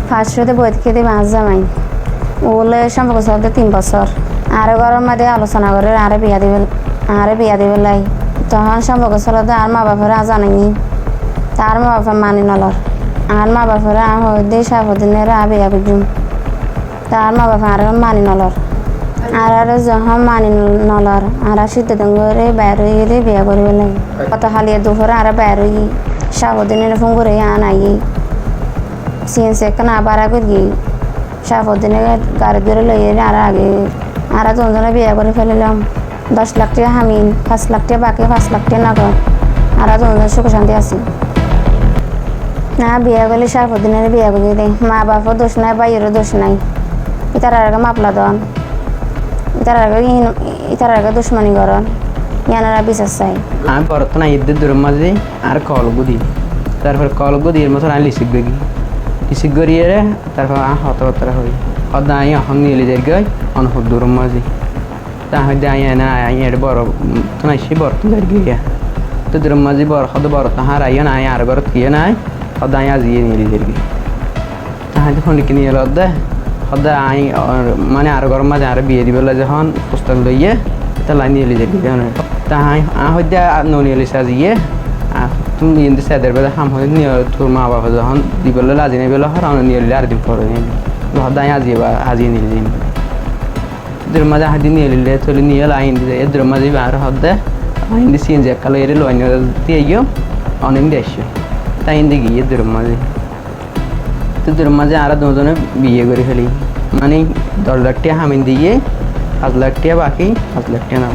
ফার্স্টতে বই খেতে মাছ জামাই ওগুলো সম্পর্ক চলতে 3 বছর আরো গরম মধ্যে আলোচনা করে আরে বিয়া দিবে লাই তখন সম্পর্ক চলতে আর মা বাপেরা জানাইনি তার মা বাপা মানি নলর আর মা বাপেরা হইতে সাবধানের বিয়া বুঝুম তার মা বাপা আর মানি নলর আর যখন মানি নলর আর সিদ্ধ করে বাইর হয়ে গেলে বিয়া করবে লাগে কত হালিয়ে দুপুরে আর বাইর হয়ে সাবধানের ফোন করে আনাই সিএনসি না বাড়া করি সাবধানে গাড়ি ধরে লইয়ে আর আগে আর দুজনে বিয়া করে ফেলিলাম 10 লাখ টাকা হামিন 5 লাখ টাকা বাকি 5 লাখ টাকা নগদ আর দুজন সুখ শান্তি আছি না বিয়া করলে সাবধানের বিয়া করে দেয় মা বাপও দোষ নাই বাইরেরও দোষ নাই ইতার আগে মাপলা দন ইতার আগে দুশ্মনী করন ইয়ানারা বিশ্বাস চাই আমি বর্তমানে ঈদের দূরের মাঝে আর কলগুদি তারপর কলগুদির মতন আমি লিসিক গড়িয়ে তারপর হত হতরা হই হদ আই এখন নিয়ে যাই গই অনুভব দূরের মাঝে তা হয়তো আই এর বড় তো নাই সে বড় তো যাই গিয়া তো দূরের মাঝে বড় হদ বড় তাহার আইয়া নাই আর ঘর কিয়ে নাই হদ আই আজিয়ে নিয়ে যাই গিয়ে তাহার যখন কিনে এলো হদ আই মানে আর ঘর মাঝে আর বিয়ে দিবেলা যখন পুস্তক লইয়ে তাহলে নিয়ে যাই গিয়ে তাহাই হয়তো নিয়ে সাজিয়ে তুমি এমনি সাদের বেলা হাম হয়ে নিয়ে তোর মা বাবা যখন দিবেলা লাজি নেই বেলা হরানো নিয়ে আর দিন পরে হদাই আজিয়ে নিয়ে যাই এদের মাঝে হাতি নিয়ে নিলে চলে নিয়ে আইন দিয়ে এদের মাঝে আর হদে আইন দিয়ে সিএনজি কালো এর লোন দিয়ে গিয়েও অনেক দিয়ে তাই ইন্দি গিয়ে এদের মাঝে আর দুজনে বিয়ে করে ফেলি মানে 10 লাখ টাকা হামিন দিয়ে 5 লাখ টাকা বাকি 5 লাখ টাকা না